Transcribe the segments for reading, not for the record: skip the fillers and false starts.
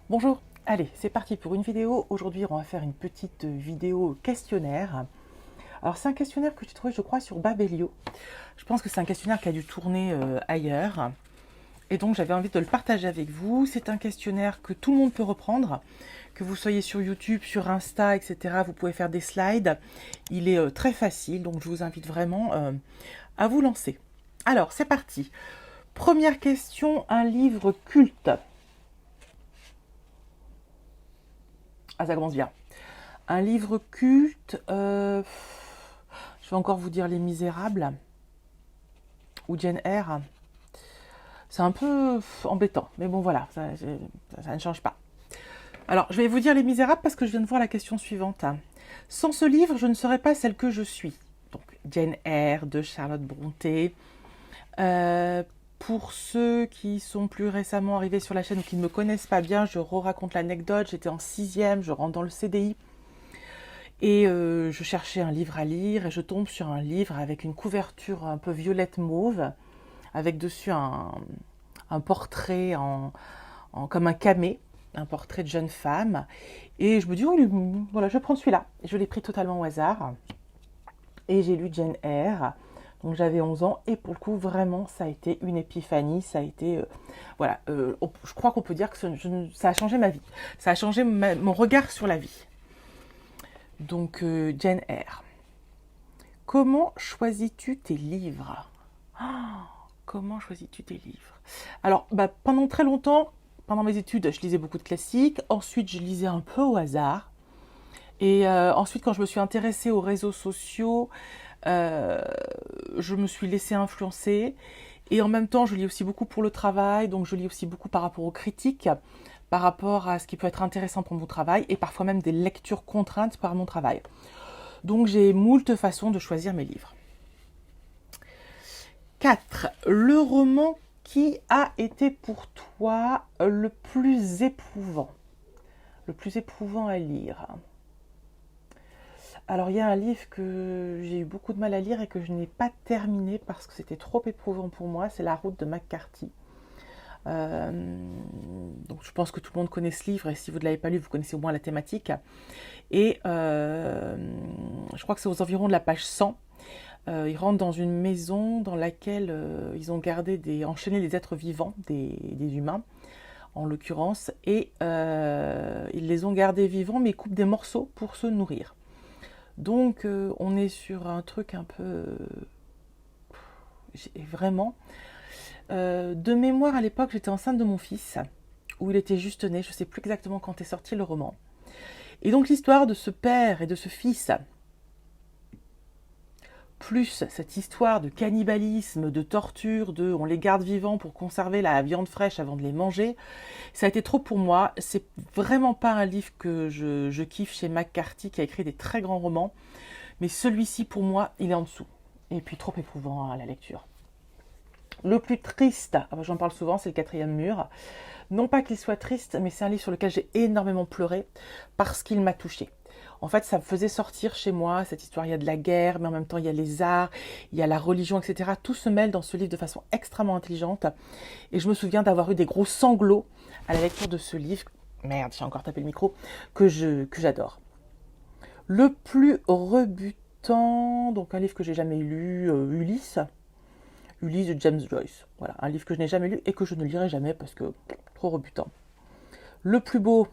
Bonjour, allez, c'est parti pour une vidéo. Aujourd'hui, on va faire une petite vidéo questionnaire. Alors, c'est un questionnaire que j'ai trouvé, je crois, sur Babelio. Je pense que c'est un questionnaire qui a dû tourner ailleurs. Et donc, j'avais envie de le partager avec vous. C'est un questionnaire que tout le monde peut reprendre. Que vous soyez sur YouTube, sur Insta, etc. Vous pouvez faire des slides. Il est très facile, donc je vous invite vraiment à vous lancer. Alors, c'est parti. Première question, un livre culte. Ah, ça commence bien. Un livre culte, je vais encore vous dire Les Misérables ou Jane Eyre. C'est un peu embêtant, mais bon voilà, ça ne change pas. Alors, je vais vous dire Les Misérables parce que je viens de voir la question suivante. Sans ce livre, je ne serais pas celle que je suis. Donc, Jane Eyre de Charlotte Brontë. Pour ceux qui sont plus récemment arrivés sur la chaîne ou qui ne me connaissent pas bien, je raconte l'anecdote. J'étais en 6e, je rentre dans le CDI. Et je cherchais un livre à lire et je tombe sur un livre avec une couverture un peu violette mauve, avec dessus un portrait comme un camée, un portrait de jeune femme. Et je me dis, oh, voilà, je prends celui-là. Je l'ai pris totalement au hasard. Et j'ai lu Jane Eyre. Donc j'avais 11 ans et pour le coup, vraiment, ça a été une épiphanie. Ça a été, voilà, je crois qu'on peut dire que ça a changé ma vie. Ça a changé mon regard sur la vie. Donc, Jane Eyre. Comment choisis-tu tes livres? Comment choisis-tu tes livres? Alors, pendant très longtemps, pendant mes études, je lisais beaucoup de classiques. Ensuite, je lisais un peu au hasard. Et ensuite, quand je me suis intéressée aux réseaux sociaux, je me suis laissée influencer. Et en même temps, je lis aussi beaucoup pour le travail. Donc, je lis aussi beaucoup par rapport aux critiques, par rapport à ce qui peut être intéressant pour mon travail et parfois même des lectures contraintes par mon travail. Donc j'ai moult façons de choisir mes livres. 4. Le roman qui a été pour toi le plus éprouvant? Le plus éprouvant à lire. Alors il y a un livre que j'ai eu beaucoup de mal à lire et que je n'ai pas terminé parce que c'était trop éprouvant pour moi, c'est La route de McCarthy. Donc je pense que tout le monde connaît ce livre et si vous ne l'avez pas lu, vous connaissez au moins la thématique. Et je crois que c'est aux environs de la page 100. Ils rentrent dans une maison dans laquelle ils ont enchaîné des êtres vivants, des humains en l'occurrence, et ils les ont gardés vivants mais ils coupent des morceaux pour se nourrir. Donc on est sur un truc un peu... Vraiment... de mémoire, à l'époque, j'étais enceinte de mon fils, où il était juste né, je ne sais plus exactement quand est sorti le roman. Et donc l'histoire de ce père et de ce fils, plus cette histoire de cannibalisme, de torture, on les garde vivants pour conserver la viande fraîche avant de les manger, ça a été trop pour moi. C'est vraiment pas un livre que je kiffe chez McCarthy, qui a écrit des très grands romans, mais celui-ci, pour moi, il est en dessous. Et puis trop éprouvant à la lecture. Le plus triste, j'en parle souvent, c'est Le quatrième mur. Non pas qu'il soit triste, mais c'est un livre sur lequel j'ai énormément pleuré parce qu'il m'a touchée. En fait, ça me faisait sortir chez moi cette histoire. Il y a de la guerre, mais en même temps, il y a les arts, il y a la religion, etc. Tout se mêle dans ce livre de façon extrêmement intelligente. Et je me souviens d'avoir eu des gros sanglots à la lecture de ce livre. Merde, j'ai encore tapé le micro, que j'adore. Le plus rebutant, donc un livre que j'ai jamais lu, Ulysse de James Joyce. Voilà, un livre que je n'ai jamais lu et que je ne lirai jamais parce que trop rebutant. Le plus beau.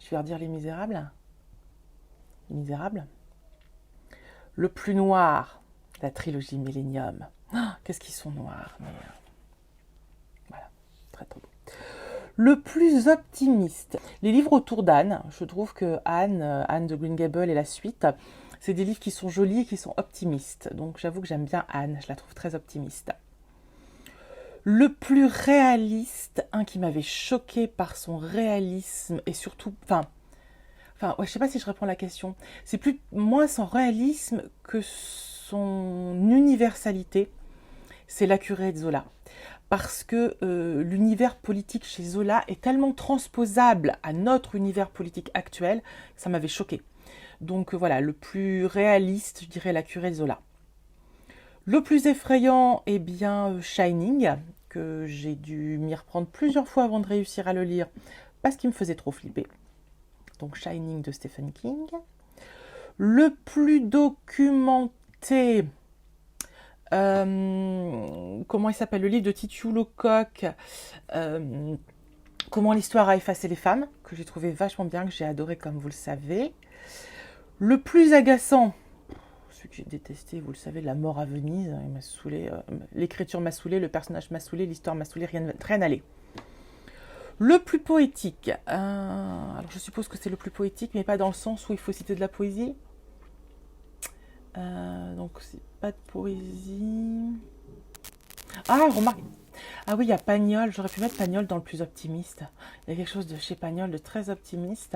Je vais redire Les Misérables. Les Misérables. Le plus noir. La trilogie Millennium. Qu'est-ce qu'ils sont noirs, mais voilà, très très beau. Le plus optimiste. Les livres autour d'Anne. Je trouve que Anne de Green Gables et la suite, c'est des livres qui sont jolis et qui sont optimistes. Donc j'avoue que j'aime bien Anne, je la trouve très optimiste. Le plus réaliste, un qui m'avait choqué par son réalisme et surtout, ouais, je sais pas si je réponds à la question. C'est moins son réalisme que son universalité. C'est La Curée de Zola. Parce que l'univers politique chez Zola est tellement transposable à notre univers politique actuel, que ça m'avait choqué. Donc voilà, le plus réaliste, je dirais La Curée de Zola. Le plus effrayant, eh bien, Shining, que j'ai dû m'y reprendre plusieurs fois avant de réussir à le lire, parce qu'il me faisait trop flipper. Donc Shining de Stephen King. Le plus documenté, comment il s'appelle, le livre de Titiou Lecoq, Comment l'histoire a effacé les femmes, que j'ai trouvé vachement bien, que j'ai adoré comme vous le savez. Le plus agaçant, celui que j'ai détesté, vous le savez, La mort à Venise, il m'a saoulé, l'écriture m'a saoulé, le personnage m'a saoulé, l'histoire m'a saoulé, rien n'allait. Le plus poétique, alors je suppose que c'est le plus poétique, mais pas dans le sens où il faut citer de la poésie. Donc c'est pas de poésie. Ah, remarque. Ah oui, il y a Pagnol. J'aurais pu mettre Pagnol dans le plus optimiste. Il y a quelque chose de chez Pagnol de très optimiste.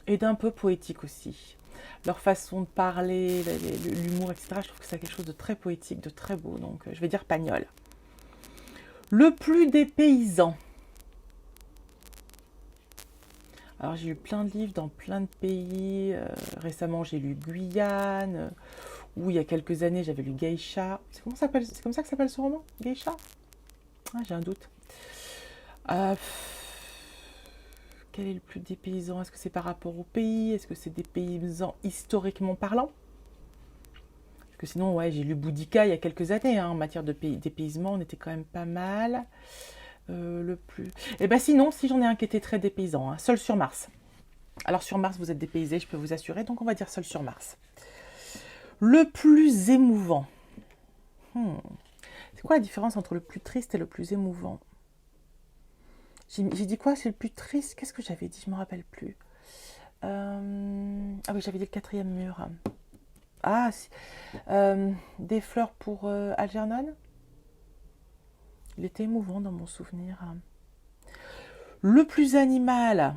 Et d'un peu poétique aussi. Leur façon de parler, l'humour, etc. Je trouve que c'est quelque chose de très poétique, de très beau. Donc je vais dire Pagnol. Le plus dépaysant. Alors j'ai lu plein de livres dans plein de pays. Récemment j'ai lu Guyane. Ou il y a quelques années j'avais lu Geisha. C'est comme ça que s'appelle ce roman, Geisha? Ah, j'ai un doute. Quel est le plus dépaysant? Est-ce que c'est par rapport au pays? Est-ce que c'est dépaysant historiquement parlant? Parce que sinon, ouais, j'ai lu Boudica il y a quelques années. En matière de dépaysement, on était quand même pas mal. Le plus... Eh bien sinon, si j'en ai un qui était très dépaysant, Seul sur Mars. Alors sur Mars, vous êtes dépaysé, je peux vous assurer. Donc on va dire Seul sur Mars. Le plus émouvant. C'est quoi la différence entre le plus triste et le plus émouvant? J'ai dit quoi? C'est le plus triste? Qu'est-ce que j'avais dit? Je ne me rappelle plus. Ah oui, j'avais dit le quatrième mur. Ah, des fleurs pour Algernon. Il était émouvant dans mon souvenir. Le plus animal.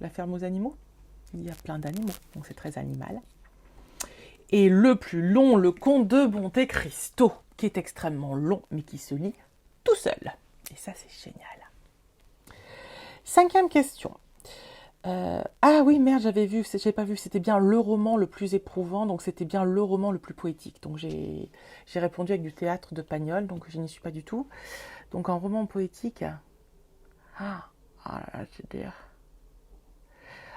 La ferme aux animaux. Il y a plein d'animaux, donc c'est très animal. Et le plus long, le conte de Monte Cristo, qui est extrêmement long, mais qui se lit tout seul. Et ça, c'est génial. 5e question. Ah oui, merde, j'ai pas vu, c'était bien le roman le plus éprouvant, donc c'était bien le roman le plus poétique. Donc j'ai répondu avec du théâtre de Pagnol, donc je n'y suis pas du tout. Donc en roman poétique, c'est dire.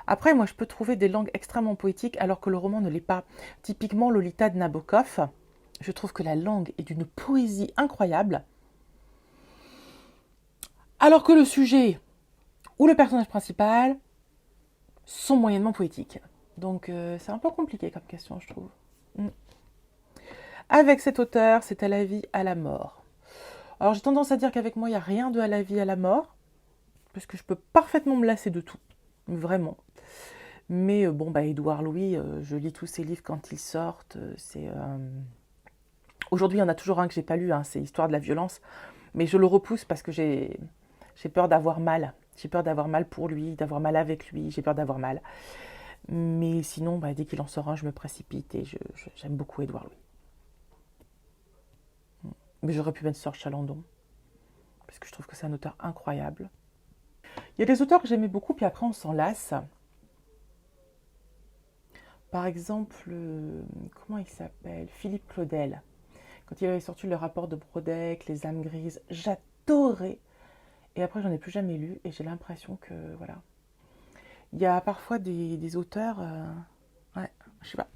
Après, moi, je peux trouver des langues extrêmement poétiques alors que le roman ne l'est pas. Typiquement, Lolita de Nabokov, je trouve que la langue est d'une poésie incroyable, alors que le sujet ou le personnage principal sont moyennement poétiques. Donc, c'est un peu compliqué comme question, je trouve. Avec cet auteur, c'est à la vie, à la mort. Alors, j'ai tendance à dire qu'avec moi, il n'y a rien de à la vie, à la mort, parce que je peux parfaitement me lasser de tout, vraiment. Mais bon, Édouard Louis, je lis tous ses livres quand ils sortent. Aujourd'hui, il y en a toujours un que j'ai pas lu, c'est Histoire de la violence. Mais je le repousse parce que j'ai peur d'avoir mal. J'ai peur d'avoir mal pour lui, d'avoir mal avec lui. J'ai peur d'avoir mal. Mais sinon, dès qu'il en sort un, je me précipite et j'aime beaucoup Édouard Louis. Mais j'aurais pu mettre Sœur Chalandon, parce que je trouve que c'est un auteur incroyable. Il y a des auteurs que j'aimais beaucoup, puis après on s'en lasse. Par exemple, comment il s'appelle? Philippe Claudel. Quand il avait sorti le rapport de Brodeck, Les âmes grises, j'adorais. Et après, j'en ai plus jamais lu, et j'ai l'impression que, voilà. Il y a parfois des auteurs... ouais, je sais pas.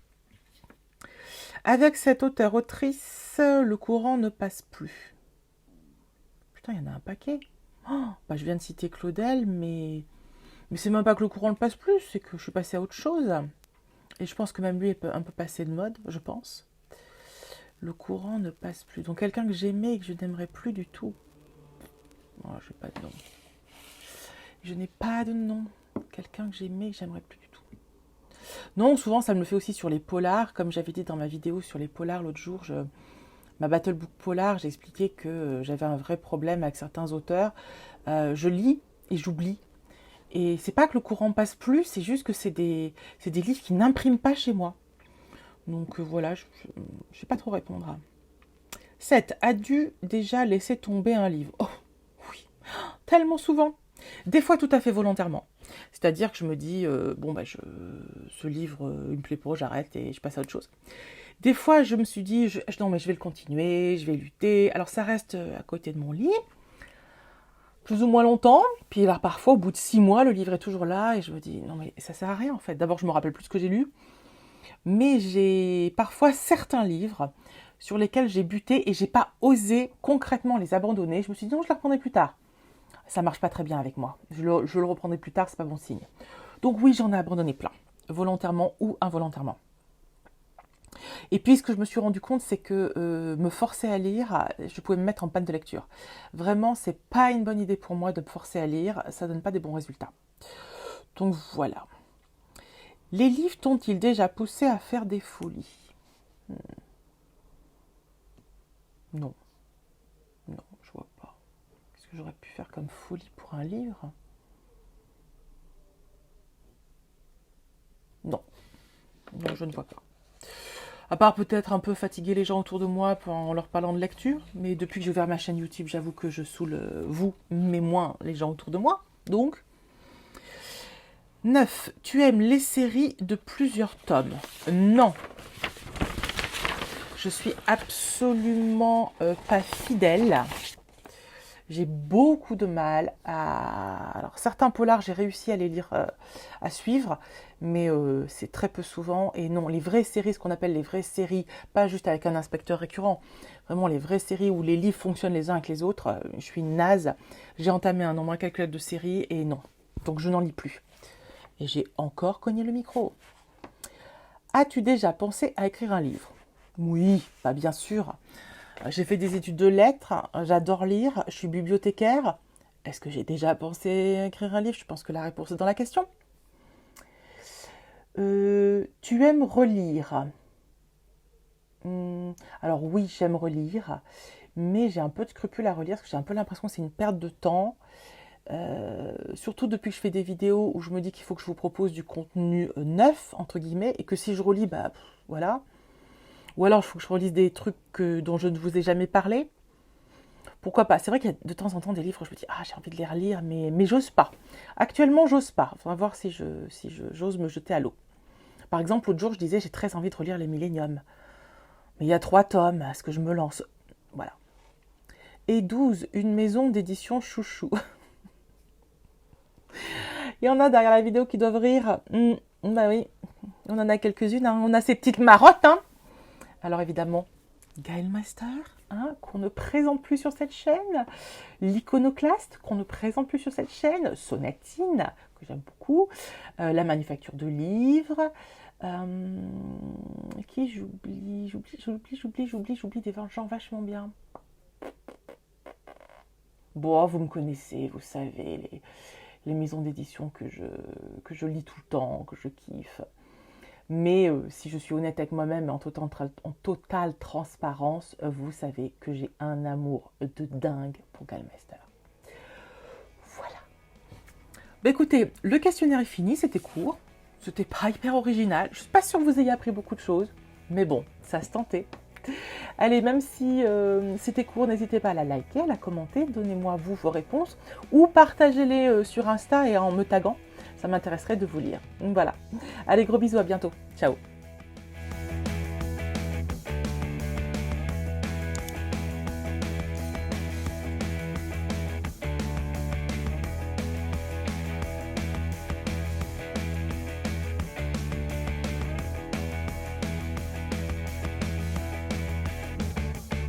Avec cet auteur-autrice, le courant ne passe plus. Putain, il y en a un paquet. Je viens de citer Claudel, mais c'est même pas que le courant ne passe plus, c'est que je suis passée à autre chose. Et je pense que même lui est un peu passé de mode, je pense. Le courant ne passe plus. Donc quelqu'un que j'aimais et que je n'aimerais plus du tout. Je n'ai pas de nom. Je n'ai pas de nom. Quelqu'un que j'aimais et que j'aimerais plus du tout. Non, souvent ça me le fait aussi sur les polars. Comme j'avais dit dans ma vidéo sur les polars l'autre jour, ma battle book polar, j'ai expliqué que j'avais un vrai problème avec certains auteurs. Je lis et j'oublie. Et c'est pas que le courant passe plus, c'est juste que c'est des livres qui n'impriment pas chez moi. Donc voilà, je ne sais pas trop répondre. 7. As-tu déjà laissé tomber un livre? Oh, oui, tellement souvent. Des fois tout à fait volontairement. C'est-à-dire que je me dis, bon, bah, ce livre, il me plaît pas, j'arrête et je passe à autre chose. Des fois, je me suis dit, non, mais je vais le continuer, je vais lutter. Alors, ça reste à côté de mon lit, plus ou moins longtemps. Puis là, parfois, au bout de 6 mois, le livre est toujours là et je me dis, non, mais ça sert à rien, en fait. D'abord, je me rappelle plus ce que j'ai lu. Mais j'ai parfois certains livres sur lesquels j'ai buté et j'ai pas osé concrètement les abandonner. Je me suis dit, non, je les reprendrai plus tard. Ça marche pas très bien avec moi. Je le reprendrai plus tard, c'est pas bon signe. Donc oui, j'en ai abandonné plein, volontairement ou involontairement. Et puis, ce que je me suis rendu compte, c'est que me forcer à lire, je pouvais me mettre en panne de lecture. Vraiment, c'est pas une bonne idée pour moi de me forcer à lire, ça donne pas des bons résultats. Donc voilà. Les livres t'ont-ils déjà poussé à faire des folies? Non, non, je vois pas. Qu'est-ce que j'aurais pu faire comme folie pour un livre? Non, non, je ne vois pas. À part peut-être un peu fatiguer les gens autour de moi en leur parlant de lecture, mais depuis que j'ai ouvert ma chaîne YouTube, j'avoue que je saoule vous, mais moins les gens autour de moi. Donc, 9. Tu aimes les séries de plusieurs tomes? Non. Je suis absolument pas fidèle. J'ai beaucoup de mal à... Alors, certains polars, j'ai réussi à les lire, à suivre, mais c'est très peu souvent. Et non, les vraies séries, ce qu'on appelle les vraies séries, pas juste avec un inspecteur récurrent, vraiment les vraies séries où les livres fonctionnent les uns avec les autres, je suis naze. J'ai entamé un nombre incalculable de séries et non. Donc, je n'en lis plus. Et j'ai encore cogné le micro. As-tu déjà pensé à écrire un livre? Oui, bah bien sûr. J'ai fait des études de lettres, j'adore lire, je suis bibliothécaire. Est-ce que j'ai déjà pensé à écrire un livre? Je pense que la réponse est dans la question. Tu aimes relire? Alors oui, j'aime relire, mais j'ai un peu de scrupule à relire parce que j'ai un peu l'impression que c'est une perte de temps. Surtout depuis que je fais des vidéos où je me dis qu'il faut que je vous propose du contenu neuf, entre guillemets, et que si je relis, bah voilà. Ou alors, il faut que je relise des trucs dont je ne vous ai jamais parlé. Pourquoi pas? C'est vrai qu'il y a de temps en temps des livres où je me dis, ah, j'ai envie de les relire, mais j'ose pas. Actuellement, j'ose pas. Il faudra voir si j'ose me jeter à l'eau. Par exemple, l'autre jour, je disais, j'ai très envie de relire Les Milléniums. Mais il y a 3 tomes, est-ce que je me lance? Voilà. Et 12, une maison d'édition chouchou. Il y en a derrière la vidéo qui doivent rire. Bah oui, on en a quelques-unes. Hein. On a ces petites marottes, hein. Alors évidemment, Gaël Master, hein, qu'on ne présente plus sur cette chaîne, l'Iconoclaste, qu'on ne présente plus sur cette chaîne, Sonatine, que j'aime beaucoup, la manufacture de livres, qui j'oublie des gens vachement bien. Bon, vous me connaissez, vous savez, les maisons d'édition que je lis tout le temps, que je kiffe. Mais si je suis honnête avec moi-même et en totale transparence, vous savez que j'ai un amour de dingue pour Gallmeister. Voilà. Bah écoutez, le questionnaire est fini, c'était court. C'était pas hyper original. Je suis pas sûre que vous ayez appris beaucoup de choses. Mais bon, ça se tentait. Allez, même si c'était court, n'hésitez pas à la liker, à la commenter. Donnez-moi vous vos réponses. Ou partagez-les sur Insta et en me taguant. Ça m'intéresserait de vous lire. Donc voilà. Allez, gros bisous, à bientôt. Ciao.